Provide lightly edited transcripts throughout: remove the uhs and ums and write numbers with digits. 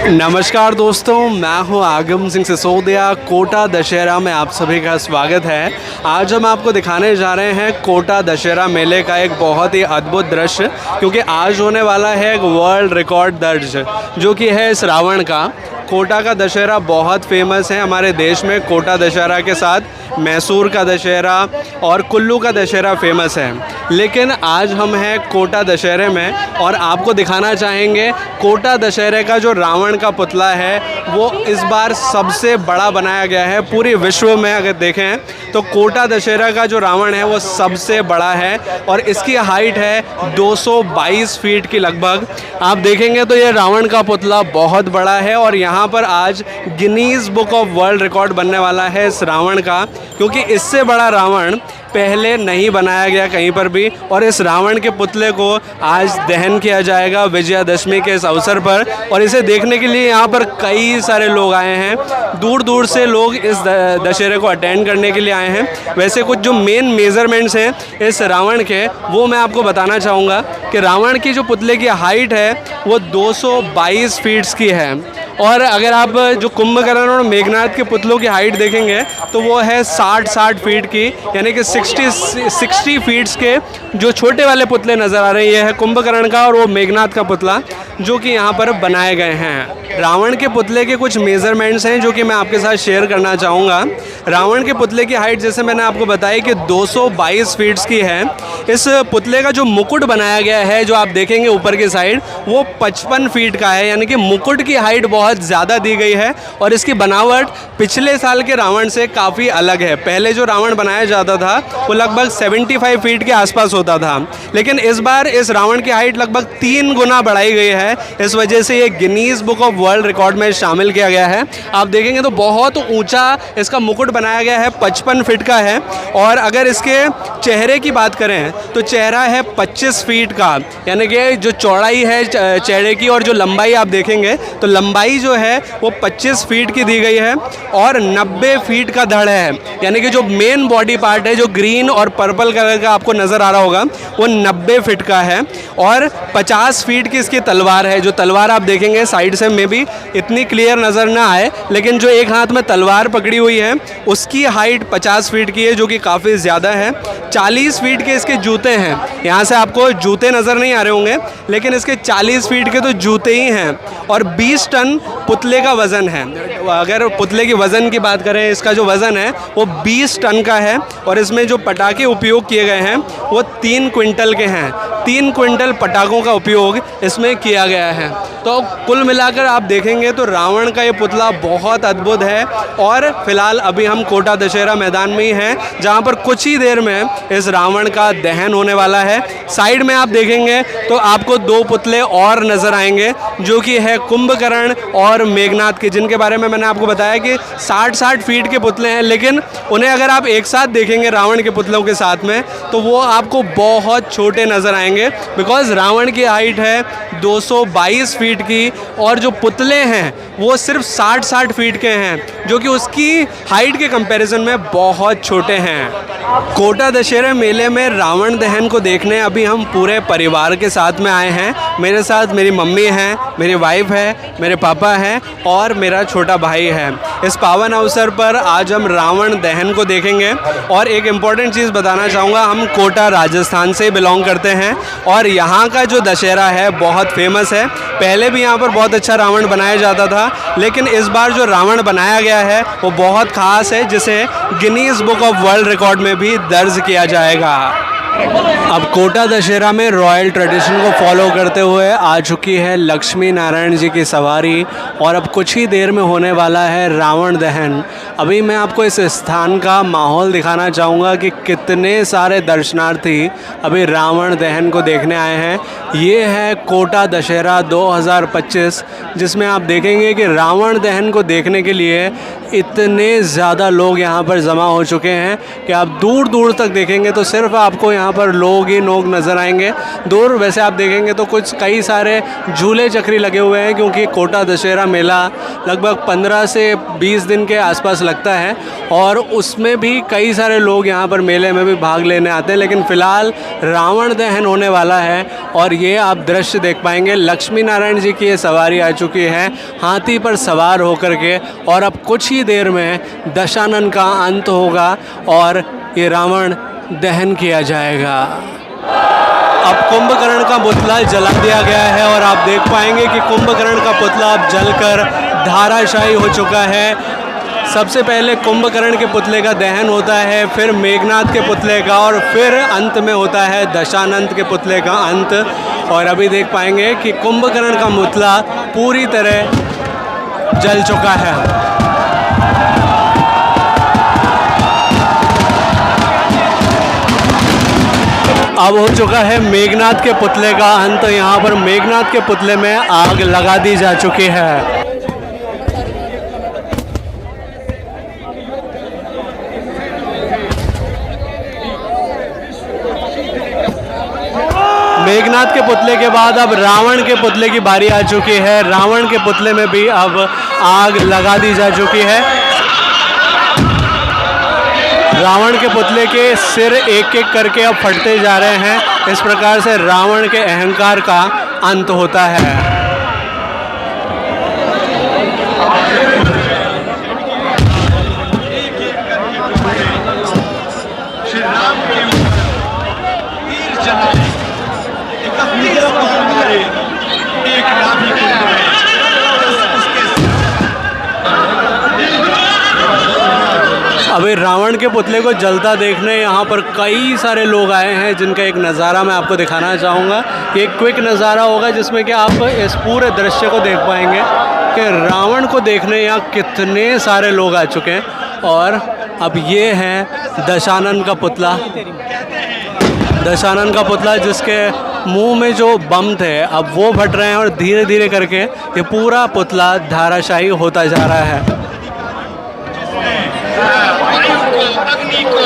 नमस्कार दोस्तों, मैं हूं आगम सिंह सिसोदिया। कोटा दशहरा में आप सभी का स्वागत है। आज हम आपको दिखाने जा रहे हैं कोटा दशहरा मेले का एक बहुत ही अद्भुत दृश्य, क्योंकि आज होने वाला है एक वर्ल्ड रिकॉर्ड दर्ज, जो कि है इस रावण का। कोटा का दशहरा बहुत फेमस है हमारे देश में। कोटा दशहरा के साथ मैसूर का दशहरा और कुल्लू का दशहरा फेमस है, लेकिन आज हम हैं कोटा दशहरे में और आपको दिखाना चाहेंगे कोटा दशहरे का जो रावण का पुतला है वो इस बार सबसे बड़ा बनाया गया है। पूरे विश्व में अगर देखें तो कोटा दशहरा का जो रावण है वो सबसे बड़ा है और इसकी हाइट है 222 फीट की लगभग। आप देखेंगे तो ये रावण का पुतला बहुत बड़ा है और यहाँ पर आज Guinness book of world record बनने वाला है इस रावण का, क्योंकि इससे बड़ा रावण पहले नहीं बनाया गया कहीं पर भी। और इस रावण के पुतले को आज दहन किया जाएगा विजयादशमी के इस अवसर पर, और इसे देखने के लिए यहाँ पर कई सारे लोग आए हैं। दूर दूर से लोग इस दशहरे को अटेंड करने के लिए आए हैं। वैसे कुछ जो मेन मेज़रमेंट्स हैं इस रावण के वो मैं आपको बताना चाहूँगा कि रावण की जो पुतले की हाइट है वो 222 फीट्स की है। और अगर आप जो कुंभकर्ण और मेघनाथ के पुतलों की हाइट देखेंगे तो वो है 60 फीट की, यानी कि 60 फीट्स के जो छोटे वाले पुतले नज़र आ रहे हैं। ये है कुंभकर्ण का और वो मेघनाथ का पुतला जो कि यहाँ पर बनाए गए हैं। रावण के पुतले के कुछ मेज़रमेंट्स हैं जो कि मैं आपके साथ शेयर करना चाहूँगा। रावण के पुतले की हाइट जैसे मैंने आपको बताई कि 222 फीट्स की है। इस पुतले का जो मुकुट बनाया गया है जो आप देखेंगे ऊपर की साइड वो 55 फीट का है, यानी कि मुकुट की हाइट बहुत ज़्यादा दी गई है। और इसकी बनावट पिछले साल के रावण से काफ़ी अलग है। पहले जो रावण बनाया जाता था वो लगभग 75 फीट के आसपास होता था, लेकिन इस बार इस रावण की हाइट लगभग 3 गुना बढ़ाई गई है। इस वजह से ये Guinness book of world record में शामिल किया गया है। आप देखेंगे तो बहुत ऊंचा इसका मुकुट बनाया गया है, 55 फीट का है। और अगर इसके चेहरे की बात करें तो चेहरा है 25 फीट का, यानी कि जो चौड़ाई है चेहरे की और जो लंबाई आप देखेंगे तो लंबाई जो है वो 25 फीट की दी गई है। और 90 फीट का धड़ है, यानी कि जो मेन बॉडी पार्ट है जो ग्रीन और पर्पल कलर का आपको नज़र आ रहा होगा वो 90 फीट का है। और 50 फीट की इसकी तलवार है। जो तलवार आप देखेंगे साइड से में भी इतनी क्लियर नज़र ना आए, लेकिन जो एक हाथ में तलवार पकड़ी हुई है उसकी हाइट 50 फीट की है, जो कि काफ़ी ज़्यादा है। 40 फीट के इसके जूते हैं। यहाँ से आपको जूते नज़र नहीं आ रहे होंगे, लेकिन इसके 40 फीट के तो जूते ही हैं। और 20 टन पुतले का वज़न है। अगर पुतले की वज़न की बात करें, इसका जो वज़न है वो 20 टन का है। और इसमें जो पटाखे उपयोग किए गए हैं वो 3 क्विंटल के हैं। 3 क्विंटल पटाखों का उपयोग इसमें किया गया है। तो कुल मिलाकर आप देखेंगे तो रावण का ये पुतला बहुत अद्भुत है। और फिलहाल अभी हम कोटा दशहरा मैदान में ही हैं, जहाँ पर कुछ ही देर में इस रावण का दहन होने वाला है। साइड में आप देखेंगे तो आपको 2 पुतले और नज़र आएंगे, जो कि है कुंभकर्ण और मेघनाथ के, जिनके बारे में मैंने आपको बताया कि 60 फीट के पुतले हैं। लेकिन उन्हें अगर आप एक साथ देखेंगे रावण के पुतलों के साथ में तो वो आपको बहुत छोटे नज़र आएंगे, बिकॉज़ रावण की हाइट है 222 फीट की और जो पुतले हैं वो सिर्फ 60 फीट के हैं, जो कि उसकी हाइट के कंपैरिजन में बहुत छोटे हैं। कोटा दशहरा मेले में रावण दहन को देखने अभी हम पूरे परिवार के साथ में आए हैं। मेरे साथ मेरी मम्मी हैं, मेरी वाइफ है, मेरे पापा हैं और मेरा छोटा भाई है। इस पावन अवसर पर आज हम रावण दहन को देखेंगे। और एक इम्पॉर्टेंट चीज़ बताना चाहूँगा, हम कोटा राजस्थान से बिलोंग करते हैं और यहाँ का जो दशहरा है बहुत फेमस है। पहले भी यहाँ पर बहुत अच्छा रावण बनाया जाता था, लेकिन इस बार जो रावण बनाया गया है वो बहुत ख़ास है, जिसे Guinness book of world record में भी दर्ज किया जाएगा। अब कोटा दशहरा में रॉयल ट्रेडिशन को फॉलो करते हुए आ चुकी है लक्ष्मी नारायण जी की सवारी और अब कुछ ही देर में होने वाला है रावण दहन। अभी मैं आपको इस स्थान का माहौल दिखाना चाहूँगा कि कितने सारे दर्शनार्थी अभी रावण दहन को देखने आए हैं। ये है कोटा दशहरा 2025, जिसमें आप देखेंगे कि रावण दहन को देखने के लिए इतने ज़्यादा लोग यहाँ पर जमा हो चुके हैं कि आप दूर दूर तक देखेंगे तो सिर्फ आपको यहाँ पर लोग ही लोग नज़र आएंगे। दूर वैसे आप देखेंगे तो कई सारे झूले चक्री लगे हुए हैं, क्योंकि कोटा दशहरा मेला लगभग 15 से 20 दिन के आसपास लगता है और उसमें भी कई सारे लोग यहाँ पर मेले में भी भाग लेने आते हैं। लेकिन फ़िलहाल रावण दहन होने वाला है और ये आप दृश्य देख पाएंगे। लक्ष्मी नारायण जी की ये सवारी आ चुकी है हाथी पर सवार होकर के और अब कुछ ही देर में दशानन का अंत होगा और ये रावण दहन किया जाएगा। अब कुंभकर्ण का पुतला जला दिया गया है और आप देख पाएंगे कि कुंभकर्ण का पुतला अब जलकर धाराशायी हो चुका है। सबसे पहले कुंभकर्ण के पुतले का दहन होता है, फिर मेघनाद के पुतले का और फिर अंत में होता है दशानंद के पुतले का अंत। और अभी देख पाएंगे कि कुंभकर्ण का पुतला पूरी तरह जल चुका है। अब हो चुका है मेघनाद के पुतले का अंत। यहाँ पर मेघनाद के पुतले में आग लगा दी जा चुकी है। मेघनाद के पुतले के बाद अब रावण के पुतले की बारी आ चुकी है। रावण के पुतले में भी अब आग लगा दी जा चुकी है। रावण के पुतले के सिर एक एक करके अब फटते जा रहे हैं। इस प्रकार से रावण के अहंकार का अंत होता है। अभी रावण के पुतले को जलता देखने यहाँ पर कई सारे लोग आए हैं, जिनका एक नज़ारा मैं आपको दिखाना चाहूँगा। ये क्विक नज़ारा होगा जिसमें कि आप इस पूरे दृश्य को देख पाएंगे कि रावण को देखने यहाँ कितने सारे लोग आ चुके हैं। और अब ये है दशानन का पुतला। दशानन का पुतला जिसके मुंह में जो बम थे अब वो फट रहे हैं और धीरे धीरे करके ये पूरा पुतला धाराशायी होता जा रहा है। अग्नि को,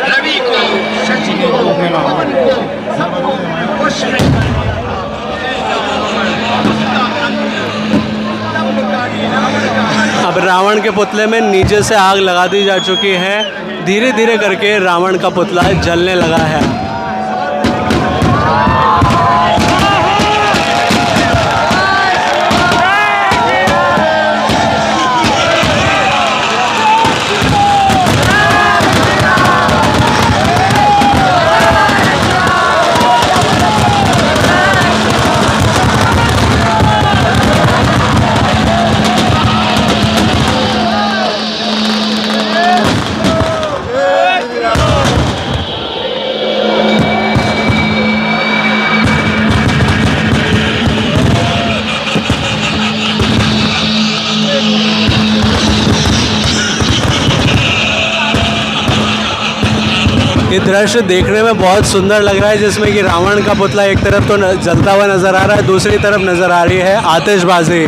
रवि को, शचि को, अब रावण के पुतले में नीचे से आग लगा दी जा चुकी है। धीरे धीरे करके रावण का पुतला जलने लगा है। ये दृश्य देखने में बहुत सुंदर लग रहा है, जिसमें कि रावण का पुतला एक तरफ तो जलता हुआ नज़र आ रहा है, दूसरी तरफ नज़र आ रही है आतिशबाजी।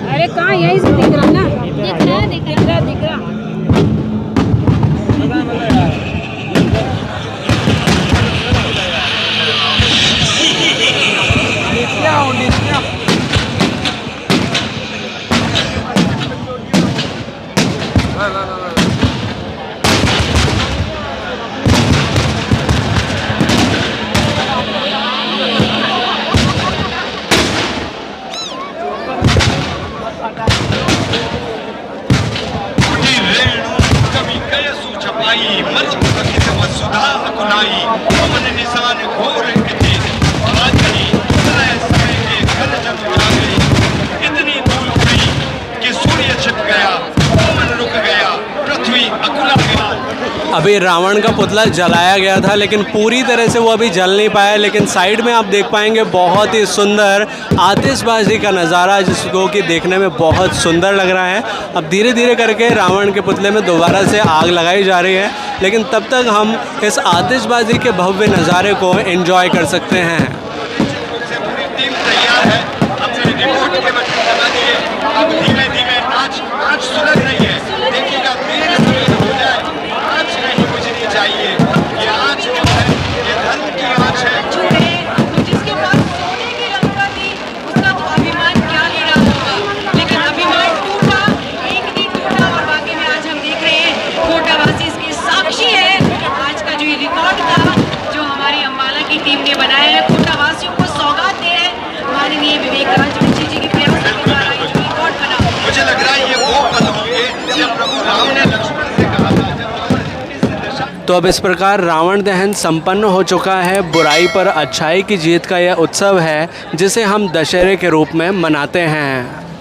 अरे कहाँ यहीं से दिख रहा ना, दिख रहा। अभी रावण का पुतला जलाया गया था, लेकिन पूरी तरह से वो अभी जल नहीं पाया। लेकिन साइड में आप देख पाएंगे बहुत ही सुंदर आतिशबाजी का नज़ारा, जिसको कि देखने में बहुत सुंदर लग रहा है। अब धीरे धीरे करके रावण के पुतले में दोबारा से आग लगाई जा रही है, लेकिन तब तक हम इस आतिशबाजी के भव्य नज़ारे को एंजॉय कर सकते हैं। एक राजवंशी जी की प्रेरणा के द्वारा ये जो रिकॉर्ड बना। मुझे लग रहा है ये वो पल होंगे जब प्रभु राम ने लक्ष्मण से कहा था तो अब इस प्रकार रावण दहन संपन्न हो चुका है। बुराई पर अच्छाई की जीत का यह उत्सव है जिसे हम दशहरे के रूप में मनाते हैं।